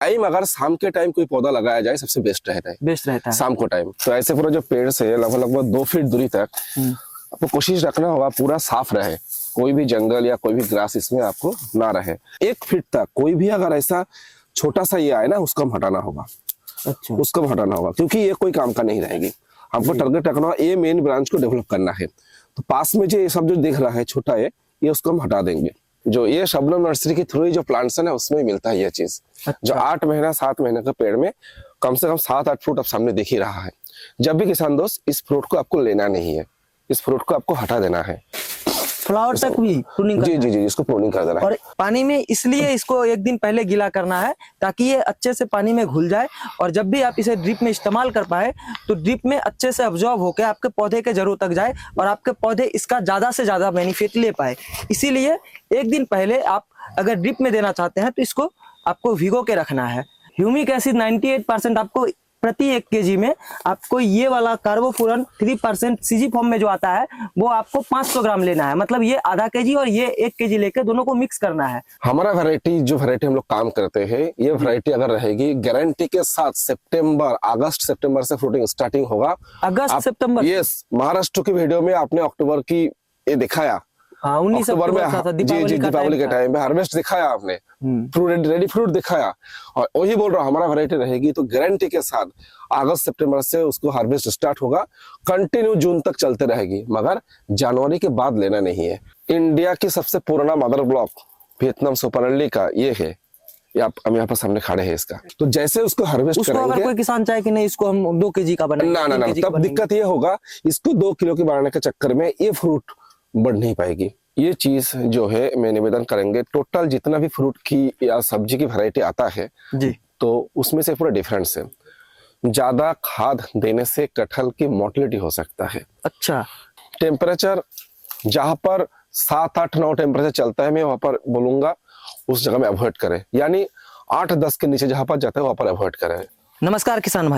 Time अगर शाम के टाइम कोई पौधा लगाया जाए सबसे बेस्ट रहता है, बेस्ट रहता है। शाम को टाइम। तो ऐसे पूरा जो पेड़ से लगभग 2 फीट दूरी तक आपको कोशिश रखना होगा पूरा साफ रहे, कोई भी जंगल या कोई भी ग्रास इसमें आपको ना रहे। 1 फीट तक कोई भी अगर ऐसा छोटा सा ये आए ना, उसको हम हटाना होगा। अच्छा, उसको हटाना होगा क्योंकि ये कोई काम का नहीं रहेगी। हमको टारगेट रखना होगा ये मेन ब्रांच को डेवलप करना है। तो पास में जो ये सब जो दिख रहा है छोटा ये उसको हम हटा देंगे। जो ये शबनम नर्सरी के थ्रू जो प्लांट्स है ना, उसमें मिलता है ये चीज। अच्छा। जो 8 महीना 7 महीने के पेड़ में कम से कम 7-8 फ्रूट अब सामने दिख ही रहा है। जब भी किसान दोस्त, इस फ्रूट को आपको लेना नहीं है, इस फ्रूट को आपको हटा देना है। फ्लावर तक भी प्रूनिंग जी जी जी, इसको प्रूनिंग कर देना है। और पानी में इसलिए इसको एक दिन पहले गीला करना है ताकि ये अच्छे से पानी में घुल जाए, और जब भी आप इसे ड्रिप में इस्तेमाल कर पाए तो ड्रिप में अच्छे से अब्जॉर्ब होकर आपके पौधे के जड़ों तक जाए और आपके पौधे इसका ज्यादा से ज्यादा बेनिफिट ले पाए। इसीलिए एक दिन पहले आप अगर ड्रिप में देना चाहते हैं तो इसको आपको भिगो के रखना है। ह्यूमिक एसिड 98% आपको प्रति 1 kg में, आपको ये वाला कार्बोफुरन 3% सीजी फॉर्म में जो आता है वो आपको 500 ग्राम लेना है। मतलब ये आधा kg और ये 1 kg लेकर दोनों को मिक्स करना है। हमारा जो वैरायटी हम लोग काम करते हैं, ये वैरायटी अगर रहेगी गारंटी के साथ अगस्त सितंबर से फ्रूटिंग स्टार्टिंग होगा। अगस्त सितंबर? यस। महाराष्ट्र की वीडियो में आपने अक्टूबर की ये दिखाया। हाँ, 19 अक्टूबर में दीपावली के टाइम पे हार्वेस्ट दिखाया आपने, फ्रूट रेडी फ्रूट दिखाया, और वही बोल रहा हूँ हमारा वैरायटी रहेगी तो गारंटी के साथ अगस्त सितंबर से उसको हार्वेस्ट स्टार्ट होगा, कंटिन्यू जून तक चलते रहेगी, मगर जनवरी के बाद लेना नहीं है। इंडिया की सबसे पुराना मदर ब्लॉक वियतनाम सुपरनली का ये है, हम यहाँ पर सामने खड़े हैं इसका। तो जैसे उसको हार्वेस्ट करेंगे, अगर कोई किसान चाहे कि नहीं इसको हम 2 kg का बनाएंगे, ना, तब दिक्कत ये होगा, इसको 2 किलो की बनाने के चक्कर में ये फ्रूट बढ़ नहीं पाएगी। ये चीज जो है मैं निवेदन करेंगे, टोटल जितना भी फ्रूट की या सब्जी की वैरायटी आता है जी, तो उसमें से पूरा डिफरेंस है। ज्यादा खाद देने से कटहल की मोर्टेलिटी हो सकता है। अच्छा। टेम्परेचर जहां पर 7-8-9 टेम्परेचर चलता है, मैं वहां पर बोलूंगा उस जगह में अवॉइड करें, यानी 8-10 के नीचे जहां पर जाता है वहां पर अवॉइड करें। नमस्कार किसान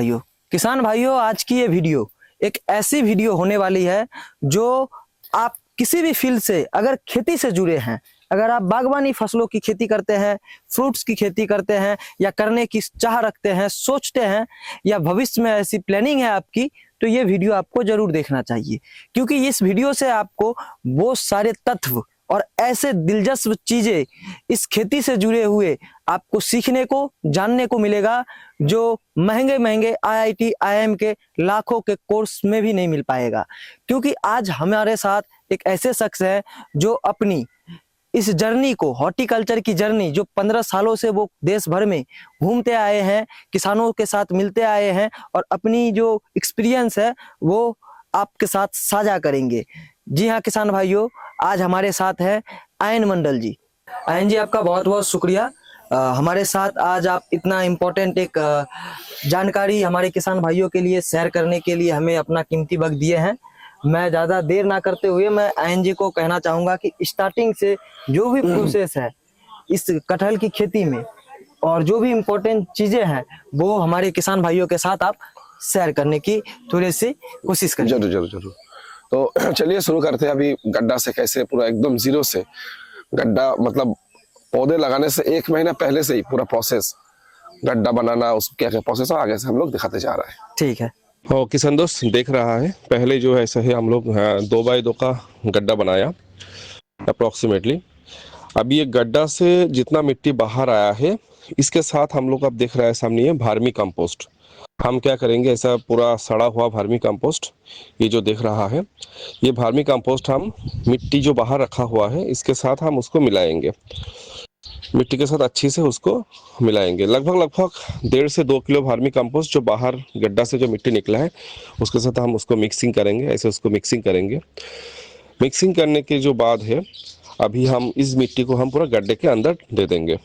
भाइयों, आज की ये वीडियो एक ऐसी वीडियो होने वाली है जो आप किसी भी फील्ड से अगर खेती से जुड़े हैं, अगर आप बागवानी फसलों की खेती करते हैं, फ्रूट्स की खेती करते हैं, या करने की चाह रखते हैं, सोचते हैं, या भविष्य में ऐसी प्लानिंग है आपकी, तो ये वीडियो आपको जरूर देखना चाहिए। क्योंकि इस वीडियो से आपको वो सारे तत्व और ऐसे दिलचस्प चीजें इस खेती से जुड़े हुए आपको सीखने को, जानने को मिलेगा जो महंगे महंगे IIT IIM के लाखों के कोर्स में भी नहीं मिल पाएगा। क्योंकि आज हमारे साथ एक ऐसे शख्स है जो अपनी इस जर्नी को, हॉर्टिकल्चर की जर्नी जो 15 सालों से वो देश भर में घूमते आए हैं, किसानों के साथ मिलते आए हैं, और अपनी जो एक्सपीरियंस है वो आपके साथ साझा करेंगे। जी हाँ किसान भाइयों, आज हमारे साथ है आयन मंडल जी। आयन जी, आपका बहुत बहुत शुक्रिया हमारे साथ आज आप इतना इम्पोर्टेंट एक जानकारी हमारे किसान भाइयों के लिए शेयर करने के लिए हमें अपना कीमती वक्त दिए हैं। मैं ज़्यादा देर ना करते हुए मैं आयन जी को कहना चाहूँगा कि स्टार्टिंग से जो भी प्रोसेस है इस कटहल की खेती में और जो भी इम्पोर्टेंट चीज़ें हैं वो हमारे किसान भाइयों के साथ आप शेयर करने की थोड़ी सी कोशिश करें। जरूर जरूर जरूर। तो चलिए शुरू करते हैं। अभी गड्ढा से कैसे पूरा एकदम जीरो से गड्ढा, मतलब पौधे लगाने से 1 महीना पहले से ही पूरा प्रोसेस, गड्ढा बनाना, उसको क्या क्या प्रोसेस है आगे से हम लोग दिखाते जा रहे हैं। ठीक है। और किसान दोस्त देख रहा है, पहले जो है ऐसा है हम लोग 2x2 का गड्ढा बनाया अप्रोक्सीमेटली। अभी ये गड्ढा से जितना मिट्टी बाहर आया है, इसके साथ हम लोग अब देख रहा है सामने ये भार्मी कंपोस्ट। हम क्या करेंगे, ऐसा पूरा सड़ा हुआ भार्मी कंपोस्ट ये जो देख रहा है, ये भार्मी कंपोस्ट हम मिट्टी जो बाहर रखा हुआ है इसके साथ हम उसको मिलाएंगे, मिट्टी के साथ अच्छी से उसको मिलाएंगे। लगभग 1.5 से 2 किलो भार्मी कंपोस्ट जो बाहर गड्ढा से जो मिट्टी निकला है उसके साथ हम उसको मिक्सिंग करेंगे। ऐसे उसको मिक्सिंग करेंगे। मिक्सिंग करने के जो बाद है, अभी हम इस मिट्टी को हम पूरा गड्ढे के अंदर दे देंगे।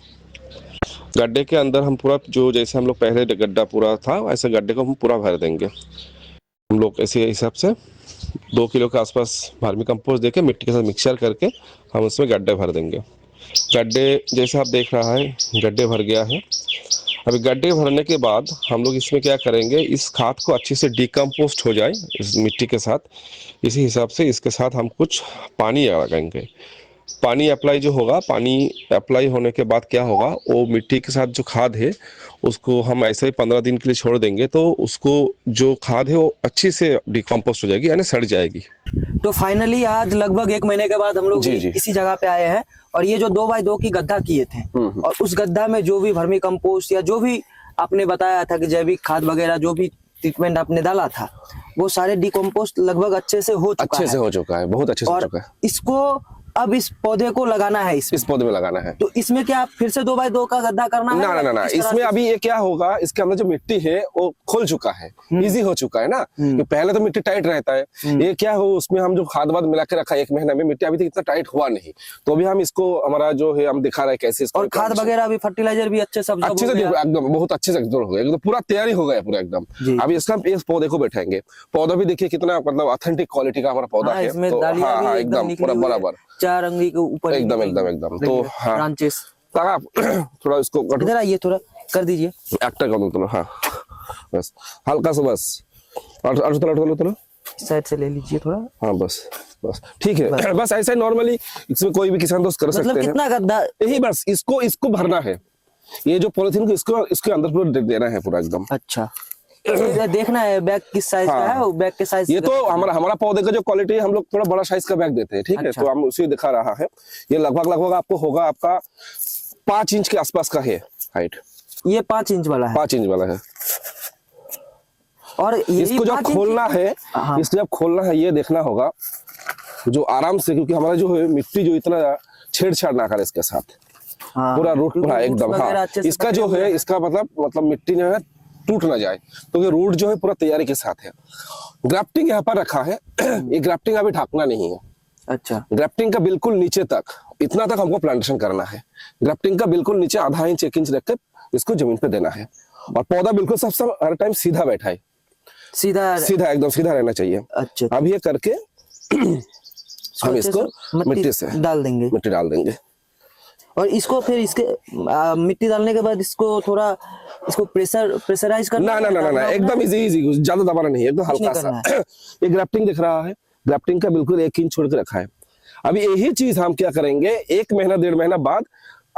गड्ढे के अंदर हम पूरा जो जैसे हम लोग पहले गड्ढा पूरा था वैसे गड्ढे को हम पूरा भर देंगे। हम लोग ऐसे हिसाब से 2 किलो के आसपास भार्मी कंपोस्ट देके मिट्टी के साथ मिक्सचर करके हम उसमें गड्ढे भर देंगे। गड्ढे जैसे आप देख रहा है गड्ढे भर गया है। अभी गड्ढे भरने के बाद हम लोग इसमें क्या करेंगे, इस खाद को अच्छे से डिकम्पोस्ट हो जाए इस मिट्टी के साथ, इसी हिसाब से इसके साथ हम कुछ पानी लगाएंगे। पानी अप्लाई जो होगा, पानी अप्लाई होने के बाद क्या होगा, वो मिट्टी के साथ जो खाद है उसको हम ऐसे ही 15 दिन के लिए छोड़ देंगे, तो उसको जो खाद है वो अच्छी से डिकम्पोस्ट हो जाएगी, यानी सड़ जाएगी। तो फाइनली आज लगभग 1 महीने के बाद हम लोग जी, जी। इसी जगह पे आए हैं, और ये जो 2x2 की गड्ढा किए थे, और उस गड्ढा में जो भी वर्मी कंपोस्ट या जो भी आपने बताया था कि जैविक खाद वगैरह जो भी ट्रीटमेंट आपने डाला था, वो सारे डिकम्पोस्ट लगभग अच्छे से हो चुका है। अच्छे से हो चुका है, बहुत अच्छे से हो और चुका है। इसको अब इस पौधे को लगाना है, इस पौधे में लगाना है। तो इसमें क्या फिर से 2x2 का गड्ढा करना है? ना ना ना, इसमें अभी ये क्या होगा, इसके अंदर जो मिट्टी है वो खुल चुका है, इजी हो चुका है ना। कि पहले तो मिट्टी टाइट रहता है, ये क्या हो, उसमें हम जो खाद वाद मिला के रखा है 1 महीने में, मिट्टी अभी तक इतना टाइट हुआ नहीं, तो अभी हम इसको हमारा जो है हम दिखा रहे हैं कैसे इसको, और खाद वगैरह भी, फर्टिलाइजर भी अच्छे से एकदम बहुत अच्छे से हो गया, एकदम पूरा तैयारी हो गया पूरा एकदम। अभी इसका इस पौधे को बैठाएंगे, पौधा भी देखिए कितना मतलब ऑथेंटिक क्वालिटी का हमारा पौधा है। इसमें तो हाँ, एकदम पूरा बराबर 4 अंगुली के ऊपर एकदम एकदम एकदम। तो हाँ, ब्रांचेस आप थोड़ा इसको इधर आइए, थोड़ा कर दीजिए, एक्टर कर दो। हाँ बस हल्का सा, बस और साइड से ले लीजिए थोड़ा। हाँ बस बस ठीक है। बस ऐसा ही नॉर्मली इसमें कोई भी किसान दोस्त कर सकते हैं। कितना गड्ढा? यही बस इसको भरना है, ये जो पॉलिथीन को इसके अंदर पूरा देना है पूरा एकदम। अच्छा, देखना है बैग किस साइज का है, बैग के साइज। ये तो हमारा पौधे का जो क्वालिटी है, हम लोग थोड़ा बड़ा साइज का बैग देते हैं, ठीक है। तो हम उसी दिखा रहा है, ये लगभग आपको होगा आपका 5 इंच के आसपास का है हाइट। ये 5 इंच वाला है? 5 इंच वाला है। और इसको जब खोलना है, इसको जब खोलना है, ये देखना होगा जो आराम से, क्योंकि हमारा जो है मिट्टी जो इतना छेड़छाड़ ना करे इसके साथ, पूरा रूट पूरा एकदम। हाँ, इसका जो है, इसका मतलब मिट्टी जो है टूट ना जाए, तो ये रूट जो है पूरा तैयारी के साथ है। ग्राफ्टिंग यहाँ पर रखा है, ये ग्राफ्टिंग अभी ढकना नहीं है। अच्छा, ग्राफ्टिंग का बिल्कुल नीचे तक, इतना तक हमको प्लांटेशन करना है। ग्राफ्टिंग का बिल्कुल नीचे आधा इंच 1 इंच रख के इसको जमीन पे देना है, और पौधा बिल्कुल सब हर टाइम सीधा बैठा है, सीधा एकदम सीधा रहना चाहिए। अच्छा, अब ये करके हम इसको मिट्टी से मिट्टी डाल देंगे, और इसको फिर इसके मिट्टी डालने के बाद इसको थोड़ा प्रेशराइज करना। ना, एकदम इजी, ज्यादा दबाना नहीं है, एकदम हल्का सा। ये ग्राफ्टिंग दिख रहा है, ग्राफ्टिंग का बिल्कुल 1 इंच छोड़ के रखा है। अभी यही चीज हम क्या करेंगे, 1 महीना 1.5 महीना बाद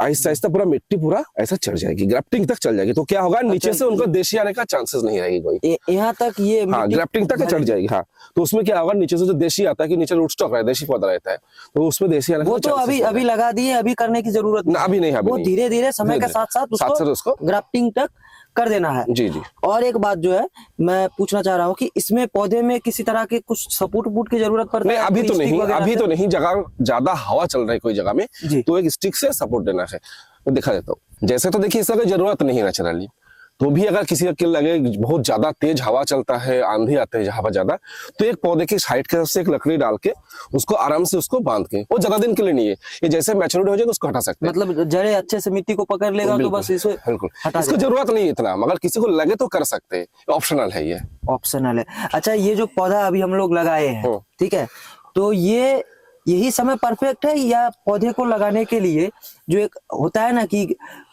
आहिस्ता आहिस्ता पूरा मिट्टी पूरा ऐसा चढ़ जाएगी, ग्राफ्टिंग तक चल जाएगी। तो क्या होगा, नीचे से उनको देशी आने का चांसेस नहीं रहेगी कोई, यहाँ तक ये ग्राफ्टिंग तक चढ़ जाएगी। हाँ, तो उसमें क्या होगा, नीचे से जो देशी आता है, कि नीचे रूट स्टॉक है, देशी पौधा रहता है, तो उसमें देशी आने वो तो अभी लगा दिए, अभी करने की जरूरत नहीं, अभी नहीं, वो धीरे धीरे समय के साथ साथ उसको ग्राफ्टिंग तक कर देना है। जी जी। और एक बात जो है मैं पूछना चाह रहा हूँ कि इसमें पौधे में किसी तरह के कुछ सपोर्ट की जरूरत पड़ती है? अभी तो नहीं, जगह ज्यादा हवा चल रही है कोई जगह में, तो एक स्टिक से सपोर्ट देना है। दिखा देता हूँ, जैसे तो देखिए इसका कोई जरूरत नहीं है नेचुरली, तो भी अगर किसी का लगे बहुत ज्यादा तेज हवा चलता है, आंधी आते है हवा ज्यादा, तो एक पौधे की साइड के से एक लकड़ी डाल के उसको आराम से उसको बांध के, वो ज्यादा दिन के लिए नहीं है, ये जैसे मैच्योरिटी हो जाएगा उसको हटा सकते हैं। मतलब जड़े अच्छे से मिट्टी को पकड़ लेगा तो बस इसको बिल्कुल, इसको जरूरत नहीं है इतना, मगर किसी को लगे तो कर सकते हैं, ऑप्शनल है, ये ऑप्शनल है। अच्छा, ये जो पौधा अभी हम लोग लगाए हैं, ठीक है, तो यही समय परफेक्ट है, या पौधे को लगाने के लिए जो एक होता है ना कि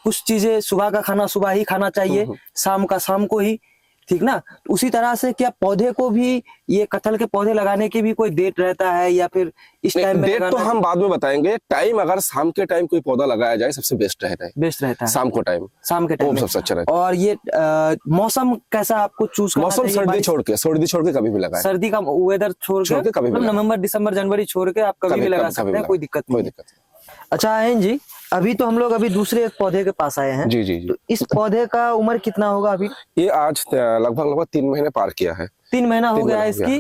कुछ चीजें सुबह का खाना सुबह ही खाना चाहिए, शाम का शाम को ही, ठीक ना? उसी तरह से क्या पौधे को भी, ये कटहल के पौधे लगाने की भी कोई डेट रहता है, या फिर इस टाइम में? डेट तो हम बाद में बताएंगे। टाइम अगर शाम के टाइम कोई पौधा लगाया जाए सबसे बेस्ट रहता है, शाम को टाइम, शाम के टाइम सबसे अच्छा रहता है। और ये मौसम कैसा आपको चूज करना चाहिए? मौसम सर्दी छोड़ के कभी भी लगाए, सर्दी का वेदर छोड़ के कभी भी, नवंबर दिसंबर जनवरी छोड़ के आप कभी भी लगा सकते हैं, कोई दिक्कत नहीं। अच्छा आयन जी, अभी तो हम लोग दूसरे पौधे के पास आए हैं। जी जी। तो इस पौधे का उम्र कितना होगा अभी? ये आज लगभग 3 महीने पार किया है। 3 महीना हो गया है इसकी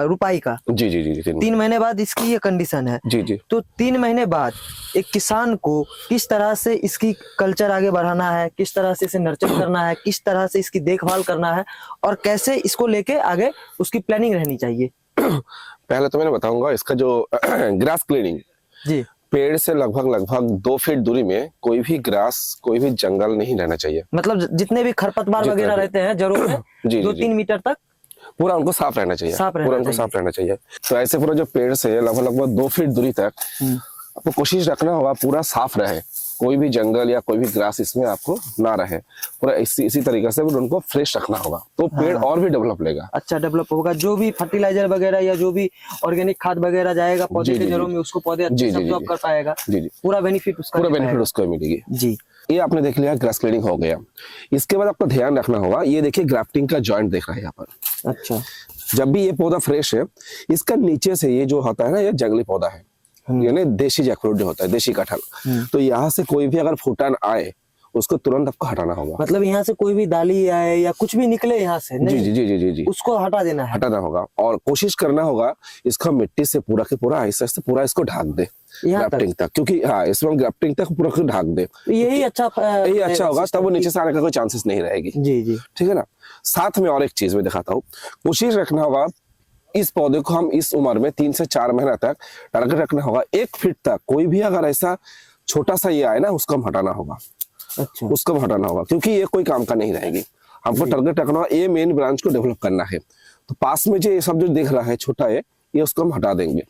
रुपाई का। जी जी जी। 3 महीने बाद इसकी ये कंडीशन है। जी जी। तो 3 महीने बाद एक किसान को किस तरह से इसकी कल्चर आगे बढ़ाना है, किस तरह से इसे नर्चर करना है, किस तरह से इसकी देखभाल करना है, और कैसे इसको लेके आगे उसकी प्लानिंग रहनी चाहिए? पहले तो मैंने बताऊंगा इसका जो ग्रास क्लीनिंग जी, पेड़ से लगभग 2 फीट दूरी में कोई भी ग्रास, कोई भी जंगल नहीं रहना चाहिए। मतलब जितने भी खरपतवार वगैरह रहते हैं जरूर में 2-3 मीटर तक पूरा उनको साफ रहना चाहिए, साफ रहना चाहिए। तो ऐसे पूरा जो पेड़ से लगभग 2 फीट दूरी तक आपको कोशिश रखना होगा पूरा साफ रहे, कोई भी जंगल या कोई भी ग्रास इसमें आपको ना रहे, पूरा इसी तरीके से उनको फ्रेश रखना होगा, तो पेड़ और भी डेवलप लेगा। अच्छा डेवलप होगा, जो भी फर्टिलाइजर वगैरह या जो भी ऑर्गेनिक खाद वगैरह जाएगा पौधे के जड़ों में, उसको पौधे अच्छे से अब्जॉर्ब कर पाएगा। जी जी, पूरा बेनिफिट उसको मिलेगी जी। ये आपने देख लिया, ग्रास क्लीनिंग हो गया। इसके बाद आपको ध्यान रखना होगा, ये देखिए ग्राफ्टिंग का जॉइंट देख रहा है यहाँ पर। अच्छा, जब भी ये पौधा फ्रेश है, इसका नीचे से ये जो होता है ना, ये जंगली पौधा है, यानी देशी जैकफ्रूट जो होता है, देशी कटहल। तो यहाँ से कोई भी अगर फूटान आए, उसको तुरंत आपको हटाना होगा। मतलब यहाँ से कोई भी डाली आए या कुछ भी निकले यहाँ से, जी जी जी जी जी, उसको हटा देना है, हटाना होगा। और कोशिश करना होगा इसको मिट्टी से पूरा के पूरा ऐसे ऐसे पूरा इसको ढक दे ग्राफ्टिंग तक, क्योंकि हाँ इसमें ग्राफ्टिंग तक पूरा ढक दे, यही अच्छा होगा, तब वो नीचे से आने का कोई चांसेस नहीं रहेगी। जी जी, ठीक है ना। साथ में और एक चीज मैं दिखाता हूँ, कोशिश रखना होगा इस पौधे को हम इस उम्र में 3 से 4 महीना तक टारगेट रखना होगा, 1 फीट तक कोई भी अगर ऐसा छोटा सा ये आए ना, उसको हम हटाना होगा। अच्छा, उसको हटाना होगा, क्योंकि ये कोई काम का नहीं रहेगी। हमको टारगेट रखना होगा, ये मेन ब्रांच को डेवलप करना है। तो पास में जो ये सब जो दिख रहा है छोटा है, ये उसको हम हटा देंगे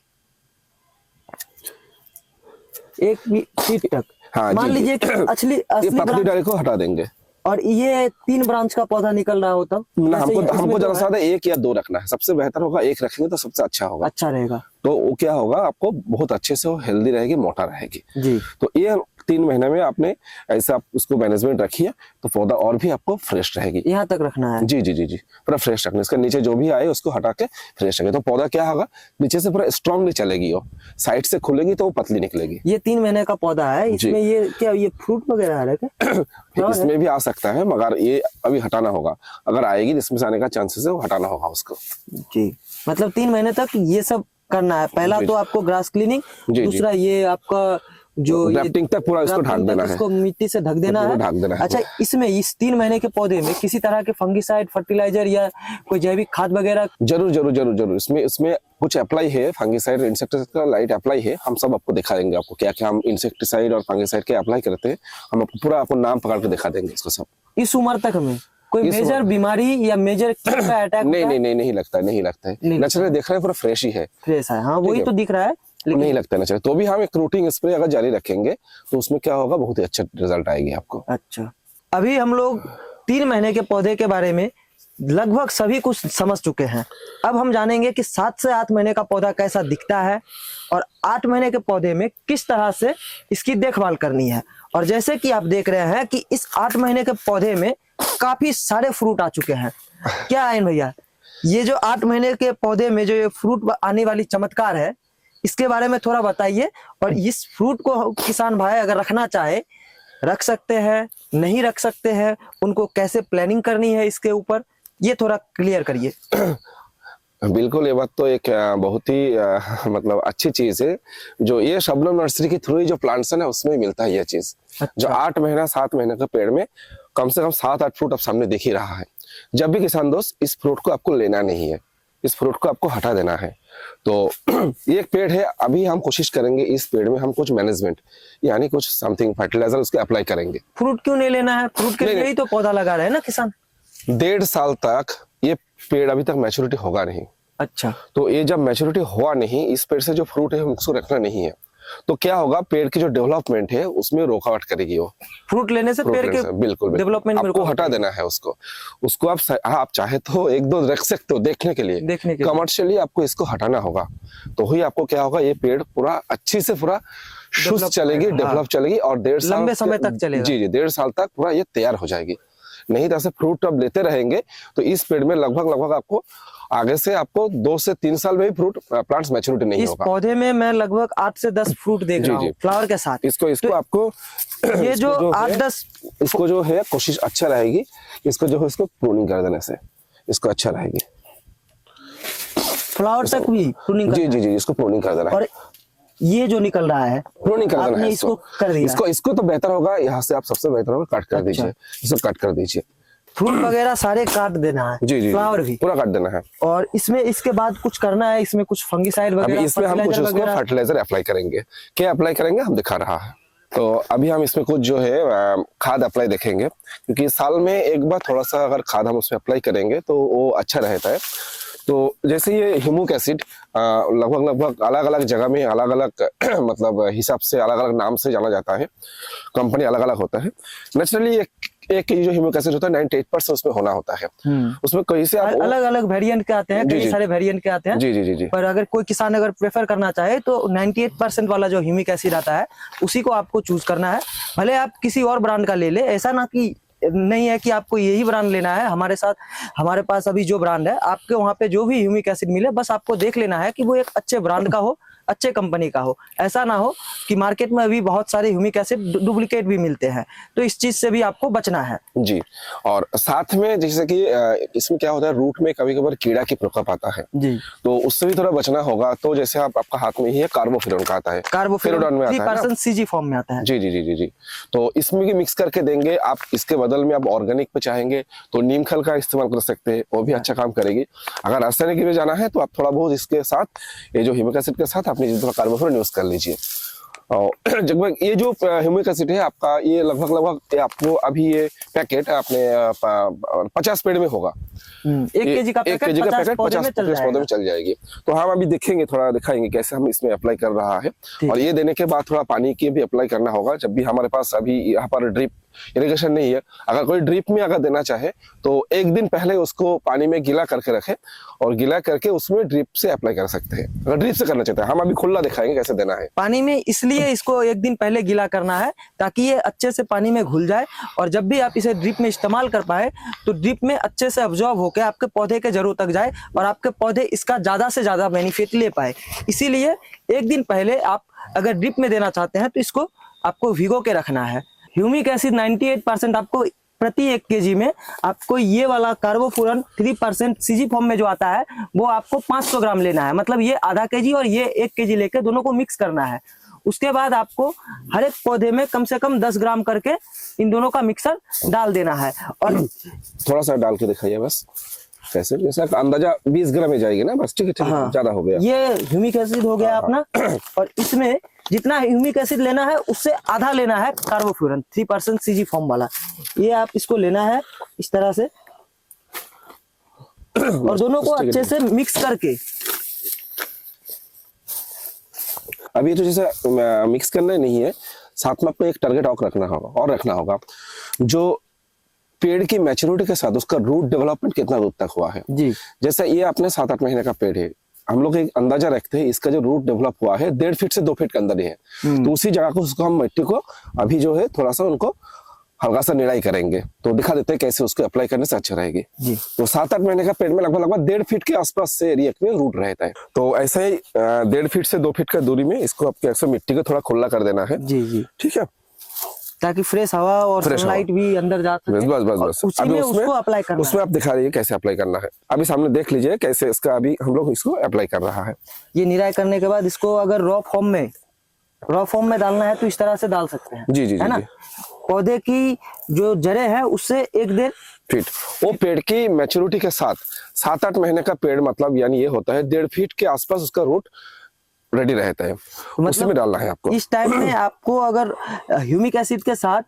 1 फीट तक। हाँ, मान लीजिए असली ये पतली डाली को हटा देंगे। और ये 3 ब्रांच का पौधा निकल रहा होता ना, हमको ज्यादा से ज्यादा 1 या 2 रखना है, सबसे बेहतर होगा 1 रखेंगे तो सबसे अच्छा होगा, अच्छा रहेगा। तो वो क्या होगा, आपको बहुत अच्छे से वो हेल्दी रहेगी, मोटा रहेगी जी। तो ये 3 महीने में आपने ऐसा आप उसको मैनेजमेंट रखिए, तो पौधा और भी आपको फ्रेश रहेगी। यहाँ तक रखना है। जी जी जी जी, पूरा फ्रेश रखना, इसका नीचे जो भी आए उसको हटा के फ्रेश रखें, तो पौधा क्या होगा, नीचे से पूरा स्ट्रांगली चलेगी, वो साइड से खुलेगी तो वो पतली निकलेगी। ये 3 महीने का पौधा है, इसमें ये क्या ये फ्रूट वगैरह आ रहा है क्या? इसमें भी आ सकता है, मगर ये अभी हटाना होगा, अगर आएगी इसमें से आने का चांसेस है, वो हटाना होगा उसको। जी, मतलब 3 महीने तक ये सब करना है। पहला तो आपको ग्रास क्लीनिंग, दूसरा ये आपका जो ग्राफ्टिंग तक पूरा इसको ढक देना है, इसको मिट्टी से ढक देना है, ढक देना है। अच्छा, इसमें इस 3 महीने के पौधे में किसी तरह के फंगिसाइड, फर्टिलाइजर या कोई जैविक खाद वगैरह? जरूर जरूर जरूर जरूर, इसमें कुछ अप्लाई है, फंगिसाइड इंसेक्टिसाइड का लाइट अप्लाई है, हम सब आपको दिखा देंगे, आपको क्या क्या हम इंसेक्टिसाइड और फंगिसाइड के अप्लाई करते हैं, हम आपको पूरा आपको नाम पकड़ के दिखा देंगे इसको सब। इस उम्र तक में कोई मेजर बीमारी या मेजर अटैक? नहीं लगता है, नेचुरली देख रहे हैं पूरा फ्रेश ही है, फ्रेश है। हाँ, वही तो दिख रहा है, लेकिन नहीं लगता नेचुरल। तो भी हम एक रूटिंग स्प्रे अगर जारी रखेंगे तो उसमें क्या होगा, बहुत ही अच्छा रिजल्ट आएगी आपको। अच्छा, अभी हम लोग 3 महीने के पौधे के बारे में लगभग सभी कुछ समझ चुके हैं। अब हम जानेंगे कि 7 से 8 महीने का पौधा कैसा दिखता है और 8 महीने के पौधे में किस तरह से इसकी देखभाल करनी है। और जैसे कि आप देख रहे हैं कि इस 8 महीने के पौधे में काफी सारे फ्रूट आ चुके हैं। क्या आयन भैया, ये जो 8 महीने के पौधे में जो ये फ्रूट आने वाली चमत्कार है, इसके बारे में थोड़ा बताइए। और इस फ्रूट को किसान भाई अगर रखना चाहे, रख सकते हैं, नहीं रख सकते हैं, उनको कैसे प्लानिंग करनी है इसके ऊपर, ये थोड़ा क्लियर करिए। बिल्कुल, ये बात तो एक बहुत ही मतलब अच्छी चीज है, जो ये शबनम नर्सरी के थ्रू ही जो प्लांट्स है ना, उसमें मिलता है ये चीज। अच्छा। जो 8 महीना 7 महीने के पेड़ में कम से कम 7-8 फ्रूट आप सामने दिख ही रहा है। जब भी किसान दोस्त, इस फ्रूट को आपको लेना नहीं है, इस फ्रूट को आपको हटा देना है। तो ये एक पेड़ है, अभी हम कोशिश करेंगे इस पेड़ में हम कुछ मैनेजमेंट यानी कुछ समथिंग फर्टिलाइजर उसके अप्लाई करेंगे। फ्रूट क्यों नहीं लेना है? फ्रूट के लिए ही तो पौधा लगा रहे हैं ना किसान। 1.5 साल तक ये पेड़ अभी तक मैच्योरिटी होगा नहीं। अच्छा, तो ये जब मैच्योरिटी हुआ नहीं, इस पेड़ से जो फ्रूट है उसको रखना नहीं है, तो क्या होगा, पेड़ की जो डेवलपमेंट है उसमें रुकावट करेगी वो। फ्रूट लेने से पेड़ के बिल्कुल डेवलपमेंट में आपको हटा देना है उसको आप चाहे तो 1-2 रख सकते हो देखने के लिए, कमर्शियली आपको इसको हटाना होगा, तो ही आपको क्या होगा, ये पेड़ पूरा अच्छी से पूरा शुष्क चलेगी, डेवलप चलेगी और 1.5 साल लंबे समय तक चलेगा। जी 1.5 साल तक पूरा ये तैयार हो जाएगी। नहीं तो ऐसे फ्रूट अब लेते रहेंगे तो इस पेड़ में लगभग आपको आगे से आपको 2 से 3 साल में ही फ्रूट प्लांट्स मैच्योरिटी नहीं होगा। इस पौधे में मैं लगभग 8 से 10 फ्रूट देख रहा हूँ फ्लावर के साथ। इसको तो आपको ये जो 8-10 इसको जो है कोशिश अच्छा रहेगी, इसको जो है इसको प्रूनिंग कर देने से इसको अच्छा रहेगी। फ्लावर तक भी प्रूनिंग? जी इसको प्रूनिंग कर देना है। और ये जो निकल रहा है प्रूनिंग कर देना है, इसको कर दिया। इसको तो बेहतर होगा, यहाँ से आप सबसे बेहतर होगा कट कर दीजिए, इसको कट कर दीजिए। फ्रूट वगैरह सारे काट देना है? जी फ्लावर भी पूरा काट देना है। और इसमें इसके बाद कुछ करना है, इसमें कुछ फंगिसाइड वगैरह? अभी इसमें हम कुछ उसको फर्टिलाइजर अप्लाई करेंगे। क्या अप्लाई करेंगे हम दिखा रहा है। तो अभी हम इसमें कुछ जो है खाद अप्लाई देखेंगे, क्योंकि साल में एक बार थोड़ा सा अगर खाद हम उसमें अप्लाई करेंगे तो वो अच्छा रहता है। तो जैसे ये ह्यूमिक एसिड लगभग अलग अलग जगह में अलग अलग मतलब हिसाब से अलग अलग नाम से जाना जाता है, कंपनी अलग अलग होता है। नेचुरली एक जो ह्यूमिक एसिड होता है 98% उसमें होना होता है। उसमें कहीं से आप अलग अलग वेरिएंट के आते हैं, कई सारे वेरिएंट के आते हैं। जी जी जी जी। पर अगर कोई किसान अगर प्रेफर करना चाहे तो 98% वाला जो ह्यूमिक एसिड आता है उसी को आपको चूज करना है। भले आप किसी और ब्रांड का ले ले, ऐसा ना कि नहीं है कि आपको यही ब्रांड लेना है। हमारे पास अभी जो ब्रांड है, आपके वहां पे जो भी ह्यूमिक एसिड मिले, बस आपको देख लेना है कि वो एक अच्छे ब्रांड का हो, अच्छे कंपनी का हो। ऐसा ना हो कि मार्केट में अभी बहुत सारे ह्यूमिक एसिड डुप्लीकेट भी मिलते हैं, तो इस चीज से भी आपको बचना है जी। और साथ में जैसे कि इसमें क्या होता है, रूट में कभी कभार कीड़ा की प्रकोप आता है जी, तो उससे भी थोड़ा बचना होगा। तो जैसे आपका हाथ में ही है कार्बोफ्यूरॉन का आता है, कार्बोफ्यूरॉन में आता है 3% सीजी फॉर्म में आता है। जी जी जी जी जी। तो इसमें भी मिक्स करके देंगे आप। इसके बदल में आप ऑर्गेनिक पे चाहेंगे तो नीम खल का इस्तेमाल कर सकते हैं, वो भी अच्छा काम करेगी। अगर रासायनिक में जाना है तो आप थोड़ा बहुत इसके साथ, ये जो ह्यूमिक एसिड के साथ अपनी कार्बोफ्यूरॉन यूज कर लीजिए। और लगभग ये जो ह्यूमिक एसिड है आपका, ये लगभग आपको अभी ये पैकेट आपने 50 पेड़ में होगा। 1 केजी का पैकेट 50 पौधे में चल जाएगी। तो हम अभी देखेंगे, थोड़ा दिखाएंगे कैसे हम इसमें अप्लाई कर रहा है। और ये देने के बाद थोड़ा पानी की भी अप्लाई करना होगा। जब भी हमारे पास अभी यहाँ पर ड्रिप इरिगेशन नहीं है, अगर कोई ड्रिप में अगर देना चाहे तो एक दिन पहले उसको पानी में गीला करके रखे और गीला करके उसमें ड्रिप से अप्लाई कर सकते हैं, अगर ड्रिप से करना चाहते हैं। हम अभी खुला दिखाएंगे कैसे देना है पानी में। इसलिए इसको एक दिन पहले गीला करना है ताकि ये अच्छे से पानी में घुल जाए, और जब भी आप इसे ड्रिप में इस्तेमाल कर पाए तो ड्रिप में अच्छे से अब्जॉर्ब होकर आपके पौधे के जड़ों तक जाए और आपके पौधे इसका ज्यादा से ज्यादा बेनिफिट ले पाए। इसीलिए एक दिन पहले आप अगर ड्रिप में देना चाहते हैं तो इसको आपको भिगो के रखना है। ह्यूमिक एसिड 98% आपको प्रति 1 केजी में, आपको ये वाला कार्बोफ्यूरॉन 3% सीजी फॉर्म में जो आता है वो आपको 500 ग्राम लेना है। मतलब ये आधा केजी और ये 1 केजी लेके दोनों को मिक्स करना है। उसके बाद आपको हर एक पौधे में कम से कम 10 ग्राम करके इन दोनों का मिक्सर डाल देना है। और थोड़ा सा डाल के दिखाइए बस, कैसे जैसा अंदाजा 20 ग्राम में जाएगी ना, बस ठीक है। हाँ, ज्यादा हो गया। ये ह्यूमिक एसिड हो गया अपना। और इसमें जितना ह्यूमिक एसिड लेना है उससे आधा लेना है कार्बोफ्यूरॉन 3% सीजी फॉर्म वाला। ये आप इसको लेना है इस तरह से और दोनों को अच्छे से मिक्स करके। अभी तो जैसे मिक्स करना नहीं है, साथ में आपको एक टारगेट और रखना होगा जो पेड़ की मैच्योरिटी के साथ उसका रूट डेवलपमेंट कितना दूर तक हुआ है। जी, जैसे ये अपने 7-8 महीने का पेड़ है, हम लोग एक अंदाजा रखते हैं इसका जो रूट डेवलप हुआ है 1.5 फीट से 2 फीट के अंदर ही है। तो उसी जगह को उसको हम मिट्टी को अभी जो है थोड़ा सा उनको हल्का सा निराई करेंगे, तो दिखा देते हैं कैसे उसको अप्लाई करने से अच्छा रहेगी। जी। तो 7-8 महीने का पेड़ में लगभग 1.5 फीट के आसपास से एरिया में रूट रहता है। तो ऐसे ही 1.5 फीट से 2 फीट का दूरी में इसको आपके अक्सर मिट्टी को थोड़ा खुला कर देना है। जी जी, ठीक है, ताकि फ्रेश हवा और सनलाइट भी अंदर जा सके। बस उसी में उसको अप्लाई करना उसमें आप दिखा रही है कैसे अप्लाई करना है। अभी सामने देख लीजिए कैसे इसका अभी हम लोग इसको अप्लाई कर रहा है। ये निराई करने के बाद इसको अगर रॉ फॉर्म में डालना है तो इस तरह से डाल सकते हैं। जी जी है ना। पौधे की जो जड़ें हैं उससे 1-1.5 फीट, वो पेड़ की मैच्योरिटी के साथ 7-8 महीने का पेड़ मतलब यानी ये होता है 1.5 फीट के आसपास उसका रूट रेडी रहता है। मतलब उसी में डालना है आपको। इस टाइम में आपको अगर ह्यूमिक एसिड के साथ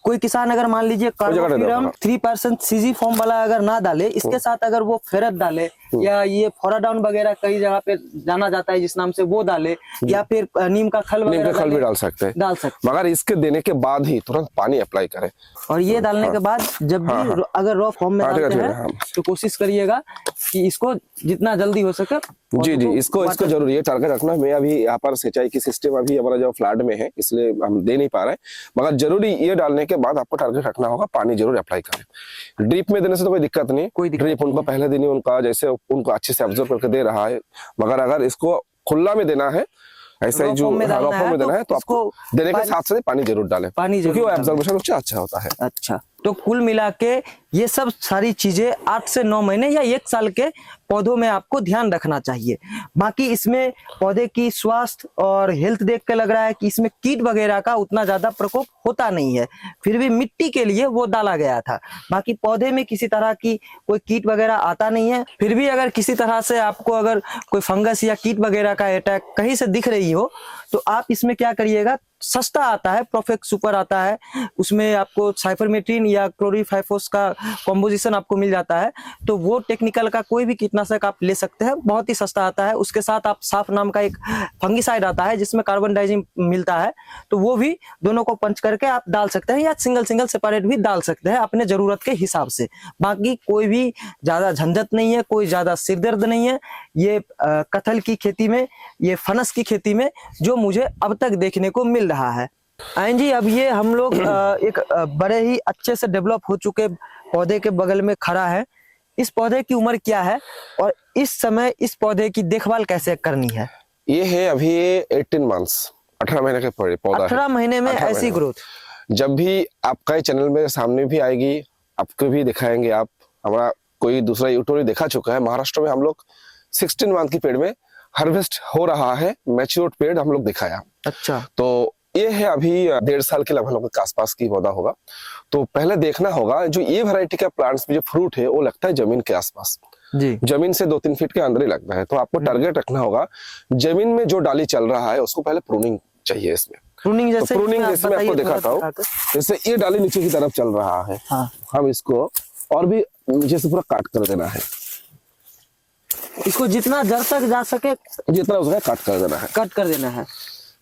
कोई किसान अगर मान लीजिए कार्बोफ्यूरॉन 3% सीजी फॉर्म वाला अगर ना डाले, इसके साथ अगर वो फेरत डाले या ये फोराडाउन वगैरह कई जगह पे जाना जाता है जिस नाम से वो डाले, या फिर नीम का खल वगैरह भी डाल सकते हैं, मगर इसके देने के बाद ही तुरंत पानी अप्लाई करें। और ये डालने के बाद जब भी अगर रॉ फॉर्म में डालते हैं तो कोशिश करिएगा कि इसको जितना जल्दी हो सके। जी जी, इसको जरूर ये टारगेट रखना। मैं अभी यहाँ पर सिंचाई की सिस्टम अभी हमारा जो फ्लड में है इसलिए हम दे नहीं पा रहे हैं, मगर जरूरी ये डालने के बाद आपको टारगेट रखना होगा, पानी जरूर अप्लाई करें। ड्रिप में देने से तो कोई दिक्कत नहीं, ड्रिप उनको पहले दिन ही उनका जैसे उनको अच्छे से ऑब्जर्व करके दे रहा है, मगर अगर इसको खुला में देना है, ऐसा ही जो रॉ फॉर्म में देना है तो आपको देने के साथ साथ पानी जरूर डालें, क्योंकि वो एब्जॉर्प्शन उससे अच्छा होता है। अच्छा, तो कुल मिला के ये सब सारी चीजें 8 से 9 महीने या 1 साल के पौधों में आपको ध्यान रखना चाहिए। बाकी इसमें पौधे की स्वास्थ्य और हेल्थ देख के लग रहा है कि इसमें कीट वगैरह का उतना ज्यादा प्रकोप होता नहीं है, फिर भी मिट्टी के लिए वो डाला गया था। बाकी पौधे में किसी तरह की कोई कीट वगैरह आता नहीं है। फिर भी अगर किसी तरह से आपको अगर कोई फंगस या कीट वगैरह का अटैक कहीं से दिख रही हो तो आप इसमें क्या करिएगा, सस्ता आता है, प्रोफेक्स सुपर आता है, उसमें आपको साइफरमेथ्रिन या क्लोरीफाइफोस का कॉम्पोजिशन आपको मिल जाता है। तो वो टेक्निकल का कोई भी कीटनाशक आप ले सकते हैं, बहुत ही सस्ता आता है। उसके साथ आप साफ नाम का एक फंगिसाइड आता है जिसमें कार्बन डाइजिम मिलता है, तो वो भी दोनों को पंच करके आप डाल सकते हैं या सिंगल सिंगल सेपरेट भी डाल सकते हैं अपने जरूरत के हिसाब से। बाकी कोई भी ज्यादा झंझट नहीं है, कोई ज्यादा सिरदर्द नहीं है ये कटहल की खेती में, ये फनस की खेती में जो मुझे अब तक देखने को मिल रहा है। आयन जी, अब ये हम लोग एक बड़े ही अच्छे से डेवलप हो चुके पौधे के बगल में खड़ा है। इस पौधे की उम्र क्या है और इस समय इस पौधे की देखभाल कैसे करनी है? ये है अभी 18 मंथ्स, 18 महीने का पौधा 18 महीने में 18 ऐसी महीने। ग्रोथ। जब भी आपका चैनल में सामने भी आएगी, आपको भी दिखाएंगे। आप हमारा कोई दूसरा यूट्यूबर देखा चुका है। महाराष्ट्र में हम लोग 16 मंथ की पेड़ में हार्वेस्ट हो रहा है, मैच्योर्ड पेड़ हम लोग दिखाया। अच्छा, तो ये है अभी 1.5 साल के लगभग के आसपास की पौधा होगा। तो पहले देखना होगा जो ये वैरायटी का प्लांट्स में जो फ्रूट है वो लगता है जमीन के आसपास, जी जमीन से 2-3 फीट के अंदर ही लगता है। तो आपको टारगेट रखना होगा जमीन में जो डाली चल रहा है उसको पहले प्रूनिंग चाहिए। इसमें प्रूनिंग तो जैसे प्रूनिंग आप जैसे मैं आपको बताइए थोड़ा दिखाता हूँ, दिखाकर। जैसे ये डाली नीचे की तरफ चल रहा है, हाँ, हम इसको और भी नीचे से पूरा काट कर देना है, इसको जितना जड़ तक जा सके जितना उसका काट कर देना है। कट कर देना है।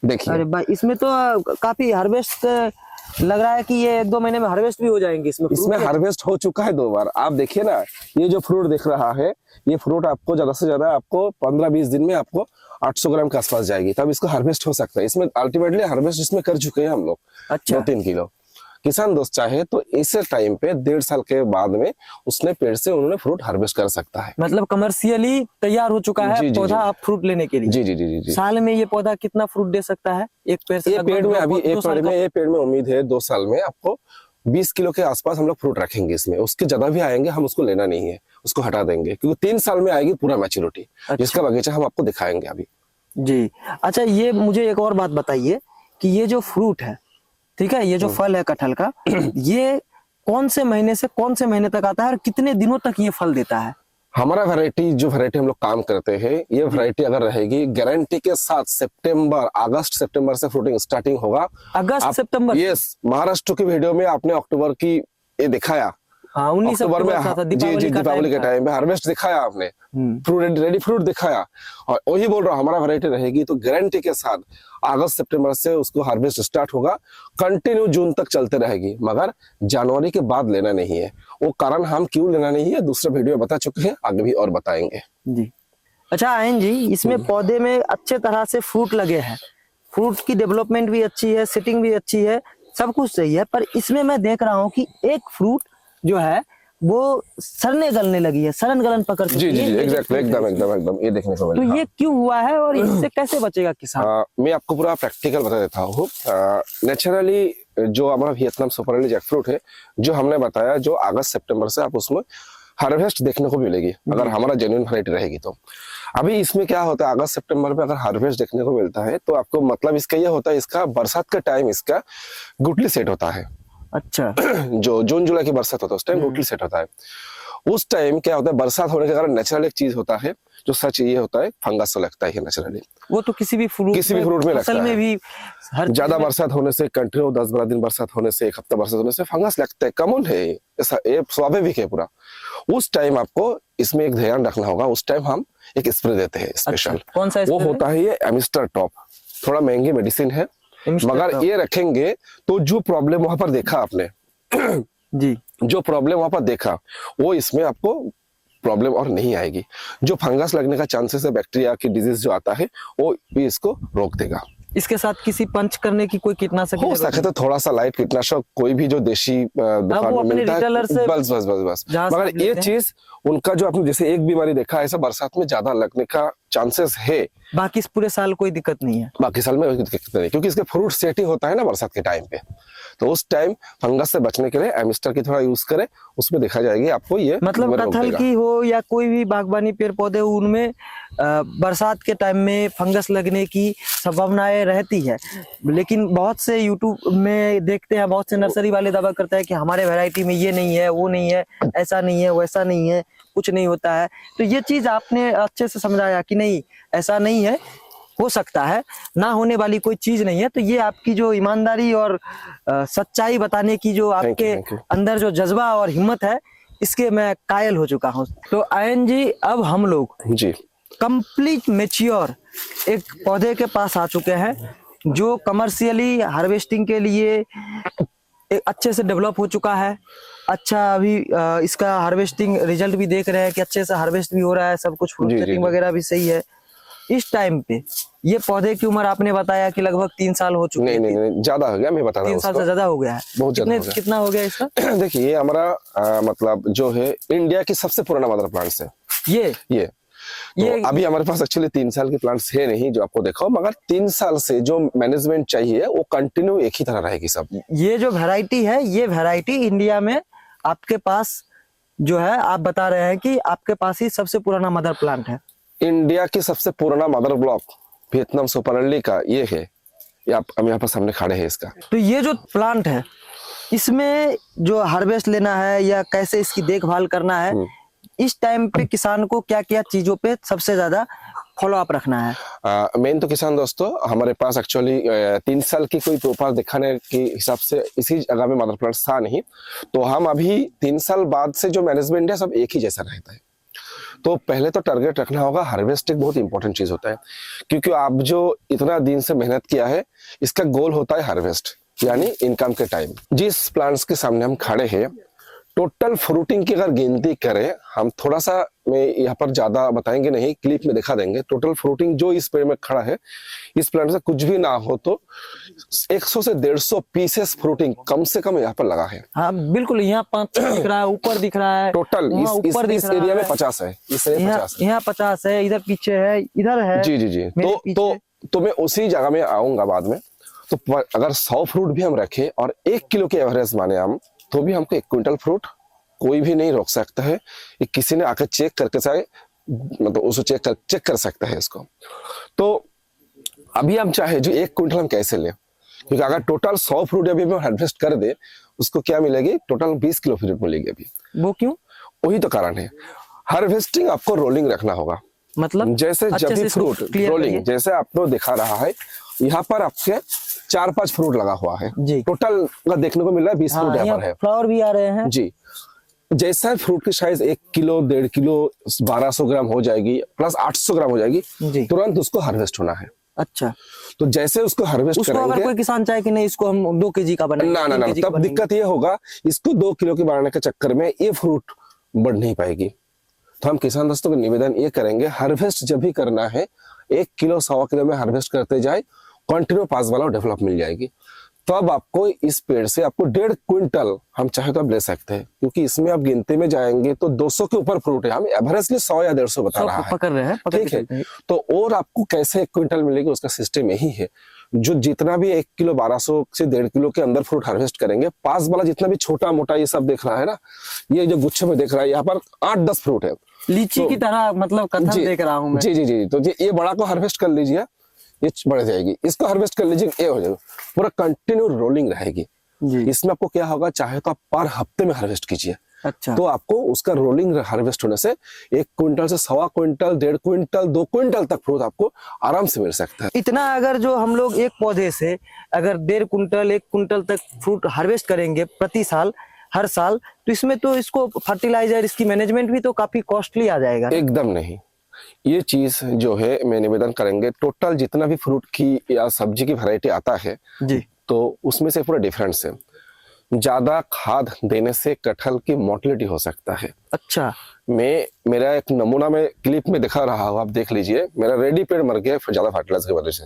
देखिए अरे भाई, इसमें तो काफी हार्वेस्ट लग रहा है कि ये 1-2 महीने में हार्वेस्ट भी हो जाएंगे इसमें। इसमें हार्वेस्ट हो चुका है 2 बार। आप देखिए ना, ये जो फ्रूट दिख रहा है, ये फ्रूट आपको ज्यादा से ज्यादा आपको 15-20 दिन में आपको 800 ग्राम के आसपास जाएगी, तब इसको हार्वेस्ट हो सकता है। इसमें अल्टीमेटली हार्वेस्ट इसमें कर चुके हैं हम लोग, अच्छा। 2-3 किलो। किसान दोस्त चाहे तो इसे टाइम पे 1.5 साल के बाद में उसने पेड़ से उन्होंने फ्रूट हार्वेस्ट कर सकता है। मतलब कमर्शियली तैयार हो चुका जी, है जी, पौधा जी। आप फ्रूट लेने के लिए। जी जी जी जी जी। साल में ये पौधा कितना फ्रूट दे सकता है एक पेड़ से? ये पेड़ में अभी दो साल का? ये पेड़ में उम्मीद है 2 साल में आपको 20 किलो के आसपास हम लोग फ्रूट रखेंगे इसमें। उसके ज्यादा भी आएंगे, हम उसको लेना नहीं है, उसको हटा देंगे, क्योंकि 3 साल में आएगी पूरा मैच्योरिटी, जिसका बगीचा हम आपको दिखाएंगे अभी। जी, अच्छा, ये मुझे एक और बात बताइए कि ये जो फ्रूट है, ठीक है, ये जो फल है कटहल का, ये कौन से महीने से कौन से महीने तक आता है और कितने दिनों तक ये फल देता है? हमारा जो वैरायटी हम लोग काम करते हैं, ये वैरायटी अगर रहेगी गारंटी के साथ अगस्त सितंबर से फ्रूटिंग स्टार्टिंग होगा। अगस्त सितंबर? यस, महाराष्ट्र की वीडियो में आपने अक्टूबर की ये दिखाया, हाँ, 19 अक्टूबर में, था, जी जी, दीपावली के टाइम पे हार्वेस्ट दिखाया आपने, फ्रूट रेडी फ्रूट दिखाया। और वही बोल रहा हूँ, हमारा वैरायटी रहेगी तो गारंटी के साथ अगस्त सितंबर से उसको हार्वेस्ट स्टार्ट होगा, कंटिन्यू जून तक चलते रहेगी। मगर जनवरी के बाद लेना नहीं है। वो कारण हम क्यों लेना नहीं है दूसरे वीडियो में बता चुके हैं, आगे भी और बताएंगे। जी, अच्छा आयन जी, इसमें पौधे में अच्छे तरह से फ्रूट लगे हैं, फ्रूट की डेवलपमेंट भी अच्छी है, सिटिंग भी अच्छी है, सब कुछ सही है, पर इसमें मैं देख रहा हूँ कि एक फ्रूट जो है वो सड़ने गलने लगी है, सड़न गलन पकड़ चुकी है। जी जी जी, एग्जैक्टली, एकदम एकदम एकदम ये देखने को तो मिला। ये क्यों हुआ है और इससे कैसे बचेगा किसान? मैं आपको पूरा प्रैक्टिकल बता देता हूँ। नेचुरली जो हमारा Vietnam super early jackfruit है, जो हमने बताया, जो अगस्त सितंबर से आप उसमें हार्वेस्ट देखने को मिलेगी, अगर हमारा जेन्युइन वैरायटी रहेगी तो। अभी इसमें क्या होता है, अगस्त सितंबर में अगर हार्वेस्ट देखने को मिलता है तो आपको मतलब इसका ये होता है, इसका बरसात का टाइम इसका गुटली सेट होता है। अच्छा, जो जून जुलाई की बरसात होता है उस टाइम गुटली सेट होता है। उस टाइम क्या होता है, बरसात होने के कारण नेचुरल एक चीज होता है जो सच ये होता है, फंगस लगता है नेचुरली। वो तो किसी भी फ्रूट में लगता फसल में है। भी हर ज्यादा बरसात होने से, कंटिन्यू 10-12 दिन बरसात होने से, 1 हफ्ता बरसात होने से फंगस लगता है, कॉमन है, ऐसा ये स्वाभाविक है पूरा। उस टाइम आपको इसमें एक ध्यान रखना होगा। उस टाइम हम एक स्प्रे देते हैं स्पेशल। अच्छा, कौन सा वो स्प्रे होता है ये एमिस्टर टॉप, थोड़ा महंगी मेडिसिन है, मगर ये रखेंगे तो जो प्रॉब्लम वहां पर देखा आपने जी, जो प्रॉब्लम वहां पर देखा वो इसमें आपको प्रॉब्लम और नहीं आएगी। जो फंगस लगने का चांसेस है, बैक्टीरिया की डिजीज जो आता है, वो भी इसको रोक देगा। इसके साथ किसी पंच करने की कोई कीटनाशक हो सके तो थोड़ा सा लाइट कीटनाशक, कोई भी जो देशी दुकान में मिलता है, बस बस बस बस। मगर ये चीज उनका जो आपने जैसे एक बीमारी देखा, ऐसा बरसात में ज्यादा लगने का चांसेस है, बाकी पूरे साल कोई दिक्कत नहीं है। बाकी साल में कोई दिक्कत नहीं, क्योंकि इसके फ्रूट सेट ही होता है ना बरसात के टाइम पे। तो उस टाइम फंगस से बचने के लिए एमिस्टर की थोड़ा यूज करें, उसमें देखा जाएगी आपको ये मतलब कटहल की हो या कोई भी बागवानी पेड़ पौधे हो, उनमें बरसात के टाइम में फंगस लगने की संभावनाएं रहती है। लेकिन बहुत से यूट्यूब में देखते हैं, बहुत से नर्सरी वाले दावा करते हैं कि हमारे वैरायटी में ये नहीं है, वो नहीं है, ऐसा नहीं है, वैसा नहीं है, कुछ नहीं होता है। तो ये चीज आपने अच्छे से समझाया कि नहीं, ऐसा नहीं है, हो सकता है, ना होने वाली कोई चीज नहीं है। तो ये आपकी जो ईमानदारी और सच्चाई बताने की जो आपके thank you. अंदर जो जज्बा और हिम्मत है, इसके मैं कायल हो चुका हूँ। तो आयन जी, अब हम लोग जी कंप्लीट मेच्योर एक पौधे के पास आ चुके हैं जो कमर्शियली हार्वेस्टिंग के लिए एक अच्छे से डेवलप हो चुका है। अच्छा, अभी इसका हार्वेस्टिंग रिजल्ट भी देख रहे हैं कि अच्छे से हार्वेस्ट भी हो रहा है, सब कुछ फ्रूट जी, जी, सेटिंग जी। वगैरह भी सही है। इस टाइम पे ये पौधे की उम्र आपने बताया कि लगभग 3 साल हो चुके नहीं हैं। नहीं नहीं, ज्यादा हो गया, मैं बता रहा 3 हूँ साल से ज्यादा हो गया है। बहुत ज्यादा हो गया। कितना हो गया इसका? देखिए, ये हमारा मतलब जो है इंडिया की सबसे पुराना मदर प्लांट्स है ये। तो ये अभी हमारे पास एक्चुअली 3 साल के प्लांट्स है नहीं जो आपको देखा, मगर 3 साल से जो मैनेजमेंट चाहिए वो कंटिन्यू एक ही तरह रहेगी सब। ये जो वैरायटी है, ये वैरायटी इंडिया में आपके पास जो है, आप बता रहे हैं कि आपके पास ही सबसे पुराना मदर प्लांट है। इंडिया की सबसे पुराना mother block Vietnam super early का ये है। ये आप हम यहाँ पर सामने खड़े हैं इसका। तो ये जो प्लांट है, इसमें जो हार्वेस्ट लेना है या कैसे इसकी देखभाल करना है, इस टाइम पे किसान को क्या क्या चीजों पे सबसे ज्यादा फॉलो अप रखना है? मेन तो किसान दोस्तों, हमारे पास एक्चुअली 3 साल की कोई प्रोफाइल दिखाने के हिसाब से इसी जगह में मदर प्लांट था नहीं, तो हम अभी 3 साल बाद से जो मैनेजमेंट है सब एक ही जैसा रहता है। तो पहले तो टारगेट रखना होगा, हार्वेस्ट एक बहुत इंपॉर्टेंट चीज होता है, क्योंकि आप जो इतना दिन से मेहनत किया है इसका गोल होता है हार्वेस्ट, यानी इनकम के टाइम। जिस प्लांट्स के सामने हम खड़े हैं, टोटल फ्रूटिंग की अगर गिनती करें, हम थोड़ा सा मैं यहाँ पर ज्यादा बताएंगे नहीं, क्लिप में दिखा देंगे। टोटल फ्रूटिंग जो इस पेड़ में खड़ा है, इस प्लांट से कुछ भी ना हो तो 100 से 150 पीसेस फ्रूटिंग कम से कम यहाँ पर लगा है। हाँ बिल्कुल, यहाँ 5 दिख रहा है, ऊपर दिख रहा है, टोटल वहाँ ऊपर दिख इस रहा एरिया में है। 50 है, इस एरिया में 50 है। यहाँ 50 है, इधर पीछे है, इधर है। जी जी जी। मेरे पीछे। तो मैं उसी जगह में आऊंगा बाद में। तो अगर 100 फ्रूट भी हम रखें और 1 किलो के एवरेज माने हम, तो भी हमको 1 क्विंटल फ्रूट कोई भी नहीं रोक सकता है। ये किसी ने आकर चेक करके चाहे मतलब उसको चेक कर सकता है इसको। तो अभी हम चाहे जो 1 क्विंटल हम कैसे लें, क्योंकि अगर टोटल 100 फ्रूट अभी हम हार्वेस्ट कर दे, उसको क्या मिलेगी, टोटल 20 किलो फ्रूट मिलेगी अभी। वो क्यों? वही तो कारण है, हार्वेस्टिंग आपको रोलिंग रखना होगा। मतलब जैसे जब भी इसको फ्रूट clear रोलिंग, करिए। जैसे आपको दिखा रहा है, यहाँ पर आपके 4-5 फ्रूट लगा हुआ है जी। टोटल देखने को मिल रहा है, 20 फ्रूट यहाँ पर है। फ्लावर भी आ रहे हैं जी। जैसा फ्रूट की साइज 1 किलो 1.5 किलो 1200 ग्राम हो जाएगी, प्लस 800 ग्राम हो जाएगी, जी। तुरंत उसको हार्वेस्ट होना है। अच्छा, तो जैसे उसको हार्वेस्ट उसको अगर करेंगे, कोई किसान चाहे कि नहीं इसको हम 2 केजी का बनाएंगे, ना ना 3 ना, केजी का तब बनाएंगे। दिक्कत ये होगा, इसको 2 किलो की बनाने के चक्कर में ये फ्रूट बढ़ नहीं पाएगी। तो हम किसान दोस्तों को निवेदन ये करेंगे, हार्वेस्ट जब भी करना है 1 किलो 1.25 किलो में हार्वेस्ट करते जाए, कंटिन्यू पास वाला डेवलप मिल जाएगी। तब आपको इस पेड़ से आपको 1.5 क्विंटल हम चाहे तो आप ले सकते हैं, क्योंकि इसमें आप गिनती में जाएंगे तो 200 के ऊपर फ्रूट है, हम एवरेजली 100 या 150 बता रहा है, पकड़ रहे हैं, पकड़ ठीक के है। चलते हैं। तो और आपको कैसे 1 क्विंटल मिलेगी, उसका सिस्टम यही है, जो जितना भी 1 किलो 1200 से 1.5 किलो के अंदर फ्रूट हार्वेस्ट करेंगे, पास वाला जितना भी छोटा मोटा ये सब देख रहा है ना, ये जो गुच्छे में देख रहा है, यहाँ पर 8-10 फ्रूट है, लीची की तरह, मतलब कथन देख रहा हूँ मैं। जी जी जी। तो ये बड़ा को हार्वेस्ट कर लीजिए, ये बढ़ जाएगी, इसको हार्वेस्ट कर लीजिए, ये हो जाएगा, पूरा कंटिन्यू रोलिंग रहेगी जी। इसमें आपको क्या होगा, चाहे तो आप पर हफ्ते में हार्वेस्ट कीजिए, अच्छा, तो आपको उसका रोलिंग हार्वेस्ट होने से 1 क्विंटल से 1.25 क्विंटल 1.5 क्विंटल 2 क्विंटल तक फ्रूट आपको आराम से मिल सकता है। इतना अगर जो हम लोग एक पौधे से अगर 1.5 कुंटल 1 कुंटल तक फ्रूट हार्वेस्ट करेंगे प्रति साल, हर साल, तो इसमें तो इसको फर्टिलाइजर, इसकी मैनेजमेंट भी तो काफी कॉस्टली आ जाएगा। एकदम नहीं, ये चीज जो है मैं निवेदन करेंगे, टोटल जितना भी फ्रूट की या सब्जी की वैरायटी आता है जी, तो उसमें से पूरा डिफरेंस है। ज्यादा खाद देने से कटहल की मोर्टेलिटी हो सकता है। अच्छा, मेरा एक नमूना में क्लिप में दिखा रहा हूँ, आप देख लीजिए, मेरा रेडी पेड़ मर गया फिर ज्यादा फर्टिलाइजर की वजह से।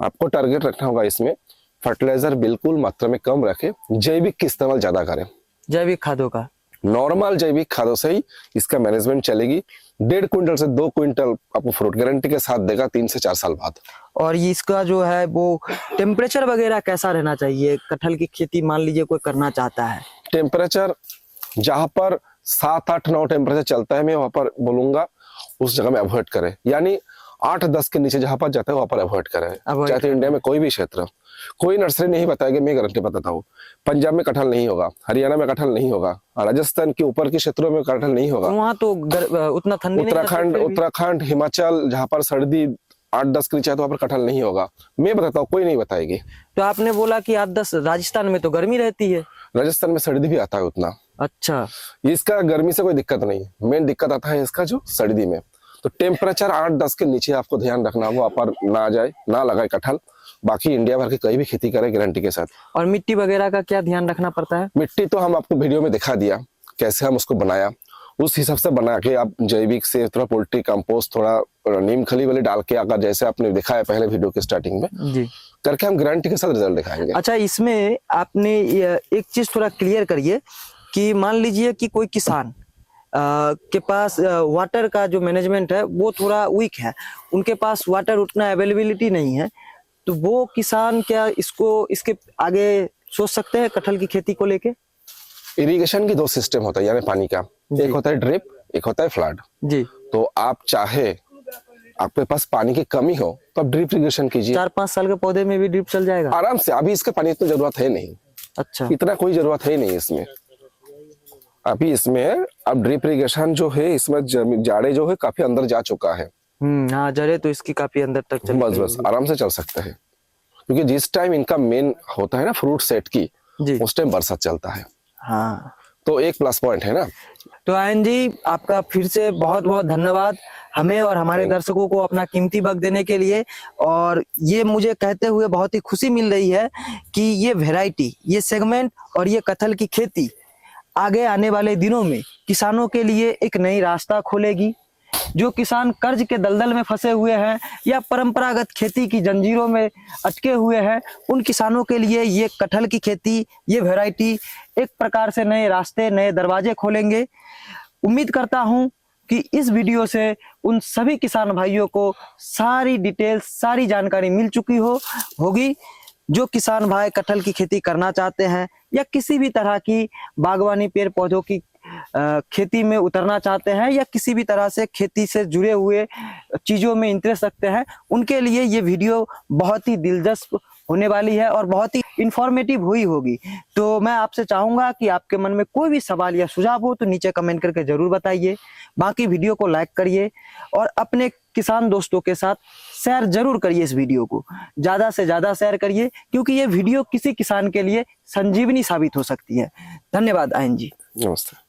आपको टारगेट रखना होगा इसमें, फर्टिलाइजर बिल्कुल मात्रा में कम रखे, जैविक की इस्तेमाल ज्यादा करें, जैविक खादों का। नॉर्मल जैविक खादों से ही इसका मैनेजमेंट चलेगी। 1.5 क्विंटल से 2 क्विंटल आपको फ्रूट गारंटी के साथ देगा 3 से 4 साल बाद। और ये इसका जो है वो टेम्परेचर वगैरह कैसा रहना चाहिए? कटहल की खेती मान लीजिए कोई करना चाहता है, टेम्परेचर जहां पर 7, 8, 9 टेम्परेचर चलता है, मैं वहां पर बोलूंगा उस जगह में अवॉइड करें, यानी 8, 10 के नीचे जहां पर जाता है वहां पर अवॉइड करें। चाहे तो इंडिया में कोई भी क्षेत्र, कोई नर्सरी नहीं बताएगी, मैं गारंटी बताता हूँ, पंजाब में कटहल नहीं होगा, हरियाणा में कटहल नहीं होगा, राजस्थान के ऊपर के क्षेत्रों में कटहल नहीं होगा, वहाँ तो उतना ठंडी नहीं, उत्तराखंड, हिमाचल जहां पर सर्दी 8-10 के नीचे है तो वहाँ पर कटहल नहीं होगा। मैं बताता हूँ, कोई नहीं बताएगी। तो आपने बोला कि 8-10, राजस्थान में तो गर्मी रहती है। राजस्थान में सर्दी भी आता है उतना। अच्छा, इसका गर्मी से कोई दिक्कत नहीं, मेन दिक्कत आता है इसका जो सर्दी में। तो टेम्परेचर 8-10 के नीचे आपको ध्यान रखना, वो ऊपर ना आ जाए, ना लगाए कटहल। बाकी इंडिया भर की कहीं भी खेती करे गारंटी के साथ। और मिट्टी वगैरह का क्या ध्यान रखना पड़ता है? मिट्टी तो हम आपको वीडियो में दिखा दिया कैसे हम उसको बनाया, उस हिसाब से बना के आप जैविक से थोड़ा पोल्ट्री कंपोस्ट, थोड़ा नीम खली वाले डाल के, अगर जैसे आपने दिखाया पहले वीडियो के स्टार्टिंग में जी, करके हम गारंटी के साथ रिजल्ट दिखाएंगे। अच्छा, इसमें आपने एक चीज थोड़ा क्लियर करिए कि मान लीजिए कि कोई किसान के पास वाटर का जो मैनेजमेंट है वो थोड़ा वीक है, उनके पास वाटर उतना अवेलेबिलिटी नहीं है, तो वो किसान क्या इसके आगे सोच सकते हैं कटहल की खेती को लेके? इरिगेशन की 2 सिस्टम होता है, यानी पानी का, एक होता है ड्रिप, एक होता है फ्लड। जी, तो आप चाहे आपके पास पानी की कमी हो तो आप ड्रिप इरिगेशन कीजिए। 4-5 साल के पौधे में भी ड्रिप चल जाएगा आराम से। अभी इसका पानी इतनी जरूरत है नहीं, अच्छा, इतना कोई जरूरत है नहीं इसमें। अभी इसमें अब ड्रिप इरिगेशन जो है, इसमें जाड़े जो है काफी अंदर जा चुका है। हाँ, जड़े तो इसकी काफी अंदर तक चली बस गई आराम से चल सकते हैं, क्योंकि जिस टाइम इनका मेन होता है ना फ्रूट सेट की, जी, उस टाइम बरसात चलता है। हाँ। तो एक प्लस पॉइंट है ना। तो आयन जी, आपका फिर से बहुत बहुत धन्यवाद हमें और हमारे दर्शकों को अपना कीमती वक्त देने के लिए। और ये मुझे कहते हुए बहुत ही खुशी मिल रही है कि ये वैरायटी, ये सेगमेंट और ये कटहल की खेती आगे आने वाले दिनों में किसानों के लिए एक नई रास्ता खोलेगी। जो किसान कर्ज के दलदल में फंसे हुए हैं या परंपरागत खेती की जंजीरों में अटके हुए हैं, उन किसानों के लिए ये कटहल की खेती, ये वैरायटी एक प्रकार से नए रास्ते, नए दरवाजे खोलेंगे। उम्मीद करता हूं कि इस वीडियो से उन सभी किसान भाइयों को सारी डिटेल, सारी जानकारी मिल चुकी होगी। जो किसान भाई कटहल की खेती करना चाहते हैं या किसी भी तरह की बागवानी, पेड़ पौधों की खेती में उतरना चाहते हैं या किसी भी तरह से खेती से जुड़े हुए चीजों में इंटरेस्ट रखते हैं, उनके लिए ये वीडियो बहुत ही दिलचस्प होने वाली है और बहुत ही इंफॉर्मेटिव हुई होगी। तो मैं आपसे चाहूंगा कि आपके मन में कोई भी सवाल या सुझाव हो तो नीचे कमेंट करके जरूर बताइए। बाकी वीडियो को लाइक करिए और अपने किसान दोस्तों के साथ शेयर जरूर करिए। इस वीडियो को ज्यादा से ज्यादा शेयर करिए, क्योंकि ये वीडियो किसी किसान के लिए संजीवनी साबित हो सकती है। धन्यवाद आयन जी। नमस्ते।